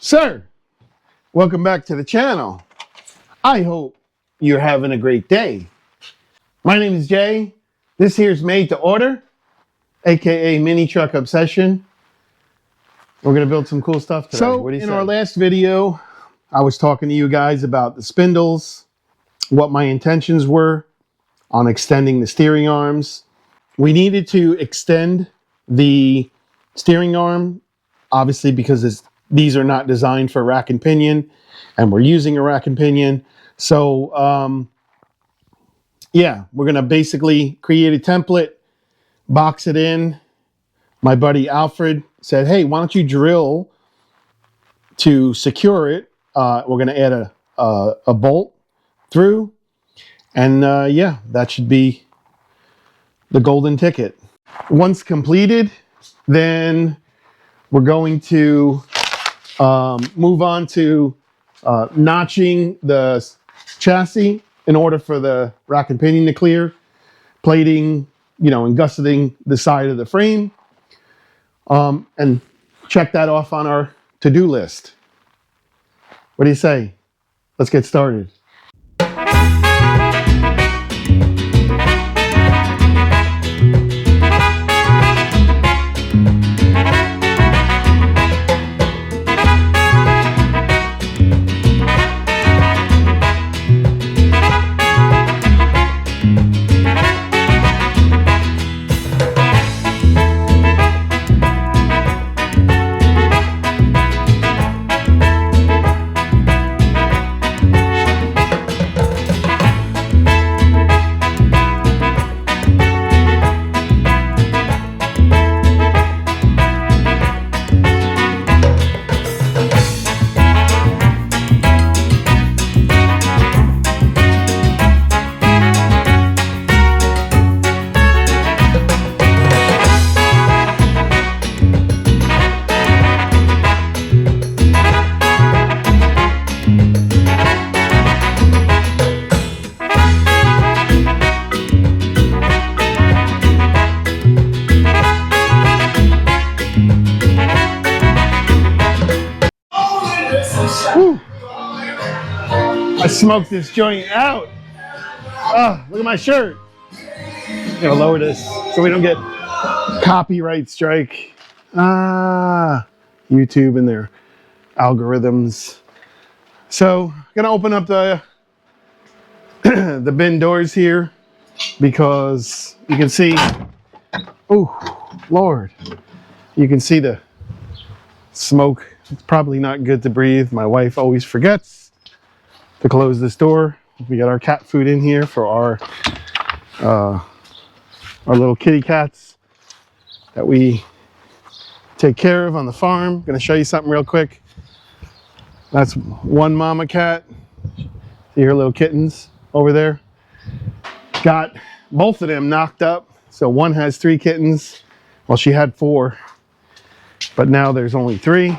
Sir, welcome back to the channel. I hope you're having a great day. My name is Jay. This here's Made to Order, aka Mini Truck Obsession. We're gonna build some cool stuff today. So in our last video, I was talking to you guys about the spindles, what my intentions were on extending the steering arms. We needed to extend the steering arm, obviously because these are not designed for rack and pinion, and we're using a rack and pinion. So yeah, we're gonna basically create a template, box it in. My buddy Alfred said, hey, why don't you drill to secure it? We're going to add a bolt through. And yeah, that should be the golden ticket. Once completed, then we're going to move on to notching the chassis in order for the rack and pinion to clear, plating, and gusseting the side of the frame. And check that off on our to-do list. What do you say? Let's get started. Whew. I smoked this joint out. Oh, look at my shirt. I'm gonna lower this so we don't get copyright strike. YouTube and their algorithms. So I'm gonna open up the the bin doors here because you can see, oh Lord, you can see the smoke. It's probably not good to breathe. My wife always forgets to close this door. We got our cat food in here for our little kitty cats that we take care of on the farm. I'm gonna show you something real quick. That's one mama cat. See her little kittens over there? Got both of them knocked up. So one has 3 kittens. Well, she had 4, but now there's only 3.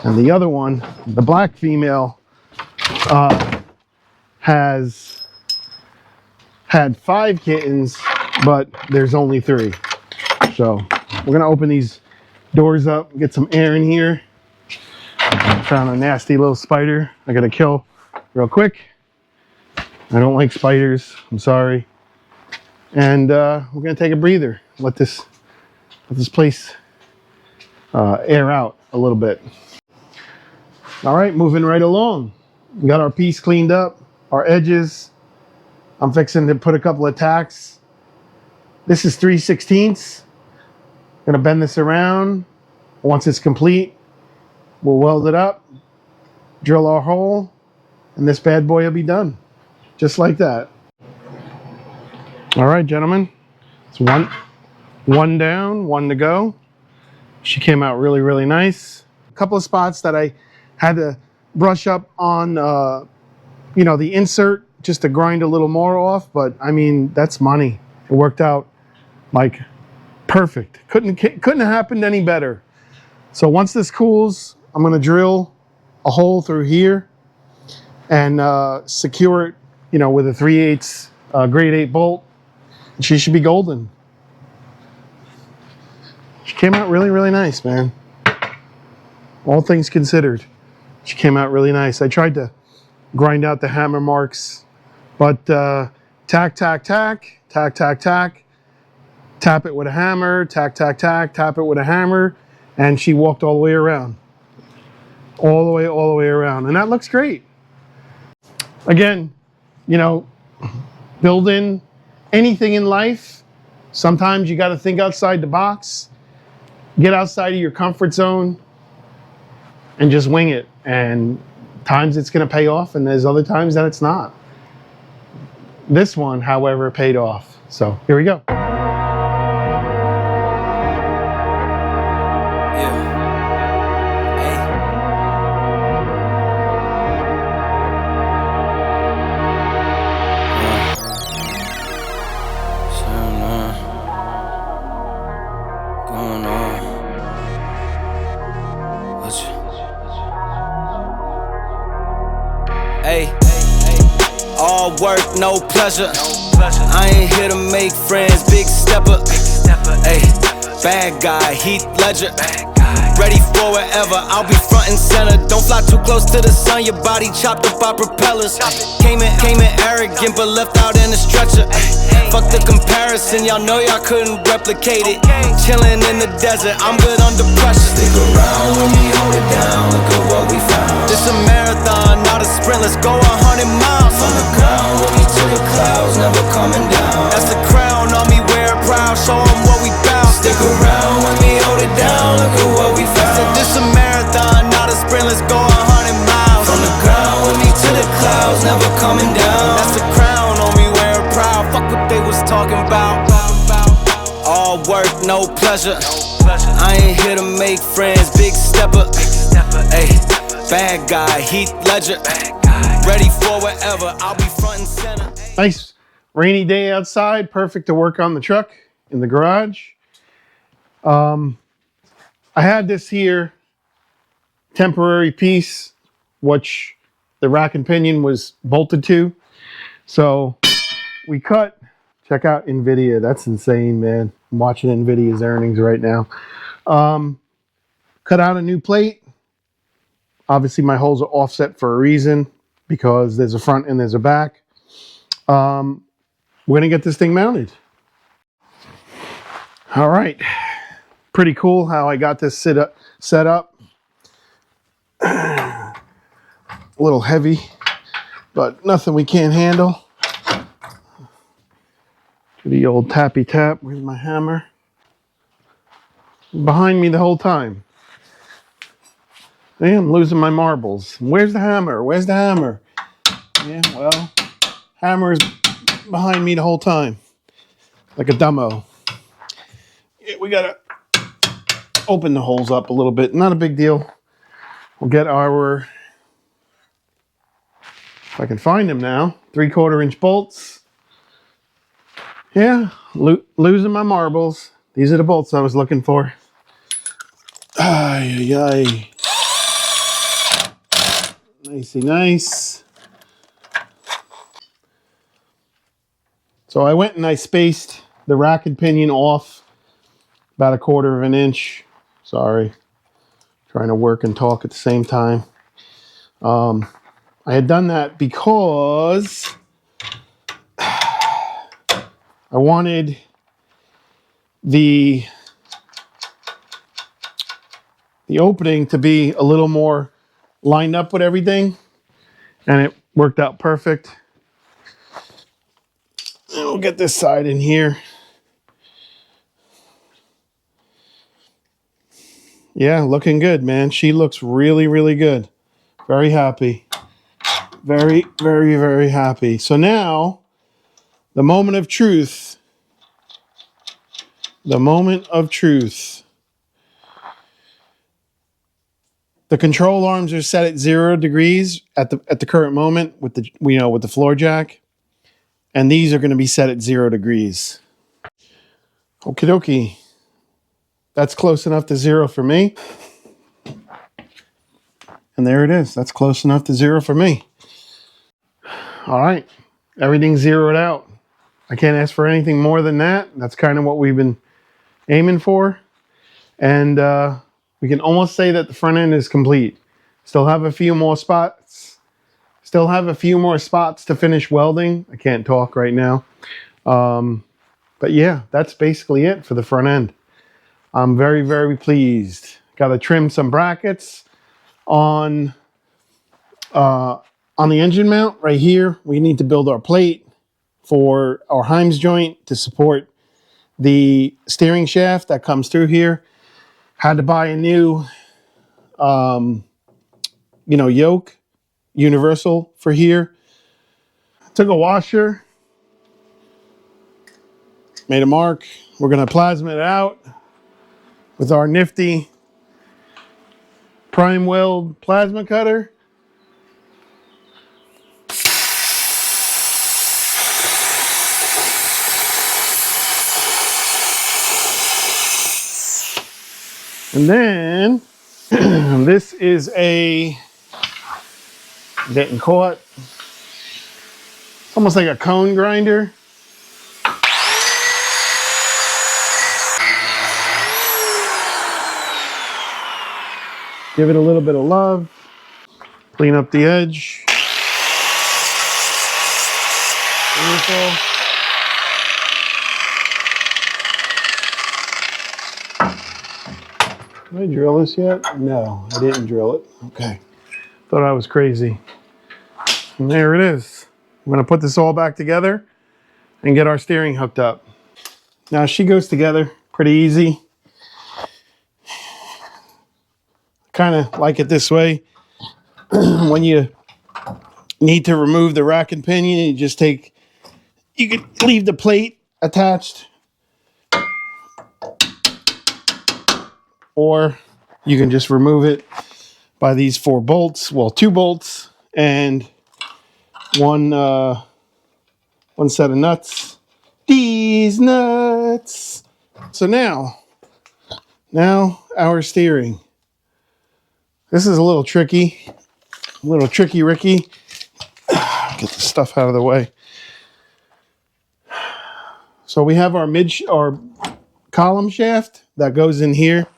And the other one, the black female, has had 5 kittens, but there's only 3. So we're gonna open these doors up, get some air in here. Found a nasty little spider I gotta kill real quick. I don't like spiders, I'm sorry. And we're gonna take a breather, let this place air out a little bit. All right, moving right along. We got our piece cleaned up, our edges. I'm fixing to put a couple of tacks. This is 3/16. Gonna bend this around. Once it's complete, we'll weld it up, drill our hole, and this bad boy will be done. Just like that. All right, gentlemen. It's one down, 1 to go. She came out really, really nice. A couple of spots that I had to brush up on, the insert just to grind a little more off, but I mean, that's money. It worked out like perfect. Couldn't have happened any better. So once this cools, I'm gonna drill a hole through here and secure it, with a 3/8 grade 8 bolt. And she should be golden. She came out really, really nice, man. All things considered, she came out really nice. I tried to grind out the hammer marks, but tack, tack, tack, tack, tack, tack, tap it with a hammer, tack, tack, tack, tap it with a hammer, and she walked all the way around. All the way around. And that looks great. Again, you know, building anything in life, sometimes you got to think outside the box, get outside of your comfort zone, and just wing it. And times it's going to pay off, and there's other times that it's not. This one, however, paid off. So here we go. All work, no pleasure. I ain't here to make friends, big stepper. Ay, bad guy, Heath Ledger. Ready for wherever, I'll be front and center. Don't fly too close to the sun, your body chopped up by propellers. Came in arrogant, but left out in a stretcher. Fuck the comparison, y'all know y'all couldn't replicate it. Chillin' in the desert, I'm good under pressure. Stick around when we hold it down, look at what we found. This a marathon, not a sprint, let's go 100 miles. From the ground with me to the clouds, never coming down. That's the crown on me, wear it proud, show 'em what we bout. Stick around when we hold it down, look at what we found. Said this a marathon, not a sprint, let's go 100 miles. From the ground with me to the clouds, never coming down. That's the crown on me, wear it proud. Fuck what they was talking about. All work, no pleasure. I ain't here to make friends, big stepper. Ay, bad guy, Heath Ledger. Ready for wherever, I'll be front and center. Nice rainy day outside, perfect to work on the truck in the garage. I had this here temporary piece, which the rack and pinion was bolted to. So we cut, check out NVIDIA. That's insane, man. I'm watching NVIDIA's earnings right now. Cut out a new plate. Obviously my holes are offset for a reason because there's a front and there's a back. We're gonna get this thing mounted. All right, pretty cool how I got this set up. A little heavy, but nothing we can't handle. The old tappy tap. Where's my hammer? Behind me the whole time. Hey, I'm losing my marbles. Where's the hammer? Where's the hammer? Yeah, well, hammer's behind me the whole time. Like a dumbo. Yeah, we gotta open the holes up a little bit. Not a big deal. We'll get our, if I can find them now, 3/4 inch bolts. Yeah, losing my marbles. These are the bolts I was looking for. Ay, ay, ay. Nicey nice. So I went and I spaced the rack and pinion off about 1/4 inch. Sorry. Trying to work and talk at the same time. I had done that because I wanted the opening to be a little more lined up with everything, and it worked out perfect. And we'll get this side in here. Yeah, looking good, man. She looks really, really good. Very happy. Very, very, very happy. So now, the moment of truth. The moment of truth. The control arms are set at 0 degrees at the current moment with the with the floor jack, and these are going to be set at 0 degrees. Okie dokie. That's close enough to 0 for me. And there it is. That's close enough to 0 for me. All right. Everything's zeroed out. I can't ask for anything more than that. That's kind of what we've been aiming for. And we can almost say that the front end is complete. Still have a few more spots. Still have a few more spots to finish welding. I can't talk right now. But yeah, that's basically it for the front end. I'm very, very pleased. Got to trim some brackets on the engine mount right here. We need to build our plate for our Heims joint to support the steering shaft that comes through here. Had to buy a new, yoke, universal for here. Took a washer, made a mark. We're gonna plasma it out with our nifty prime weld plasma cutter. And then this is getting caught. It's almost like a cone grinder. Give it a little bit of love. Clean up the edge. Beautiful. Did I drill this yet? No, I didn't drill it. Okay. Thought I was crazy. And there it is. I'm going to put this all back together and get our steering hooked up. Now she goes together pretty easy. Kind of like it this way. When you need to remove the rack and pinion, you can leave the plate attached, or you can just remove it by these 4 bolts. Well, 2 bolts and one set of nuts. These nuts. So now our steering. This is a little tricky Ricky. Get the stuff out of the way. So we have our column shaft that goes in here.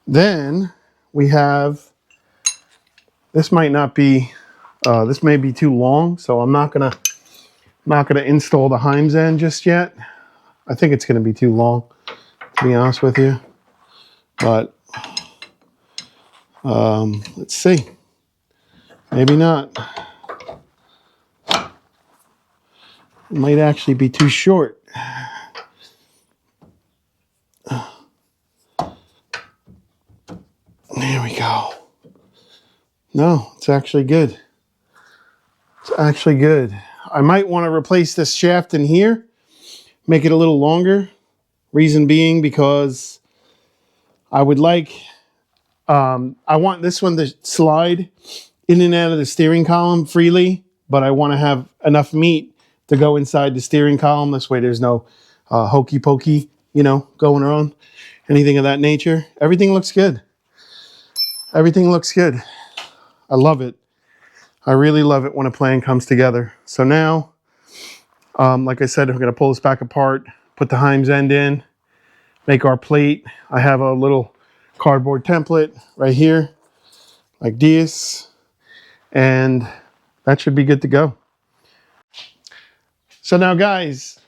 Then we have, this may be too long, so I'm not gonna install the Heims end just yet. I think it's gonna be too long, to be honest with you. But let's see. Maybe not. It might actually be too short. There we go. No, it's actually good. It's actually good. I might want to replace this shaft in here, make it a little longer. Reason being because I would like, I want this one to slide in and out of the steering column freely, but I want to have enough meat to go inside the steering column. This way there's no hokey pokey, going on, anything of that nature. Everything looks good. Everything looks good. I love it. I really love it when a plan comes together. So now, like I said, I'm going to pull this back apart, put the Heims end in, make our plate. I have a little cardboard template right here, like this, and that should be good to go. So now, guys,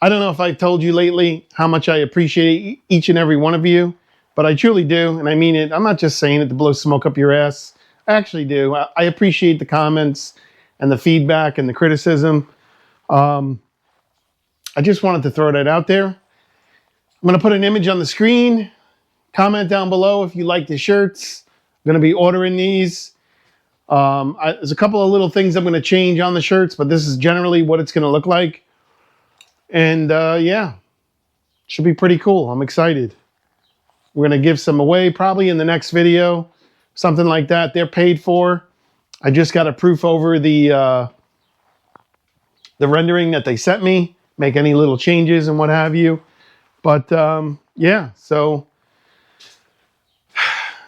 I don't know if I told you lately how much I appreciate each and every one of you, but I truly do, and I mean it. I'm not just saying it to blow smoke up your ass. I actually do. I appreciate the comments and the feedback and the criticism. I just wanted to throw that out there. I'm going to put an image on the screen. Comment down below if you like the shirts. I'm going to be ordering these. There's a couple of little things I'm going to change on the shirts, but this is generally what it's going to look like. And yeah, should be pretty cool. I'm excited. We're going to give some away probably in the next video. Something like that. They're paid for. I just got to proof over the rendering that they sent me. Make any little changes and what have you. But yeah, so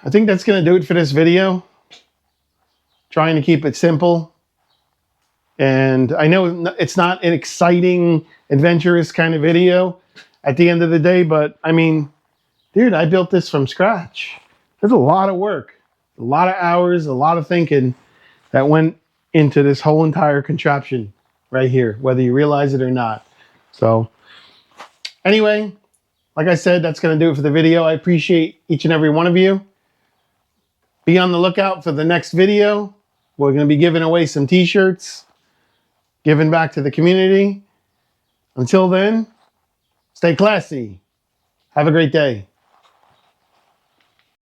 I think that's going to do it for this video. Trying to keep it simple. And I know it's not an exciting, adventurous kind of video at the end of the day, but I mean, dude, I built this from scratch. There's a lot of work, a lot of hours, a lot of thinking that went into this whole entire contraption right here, whether you realize it or not. So anyway, like I said, that's going to do it for the video. I appreciate each and every one of you. Be on the lookout for the next video. We're going to be giving away some t-shirts, giving back to the community. Until then, stay classy. Have a great day.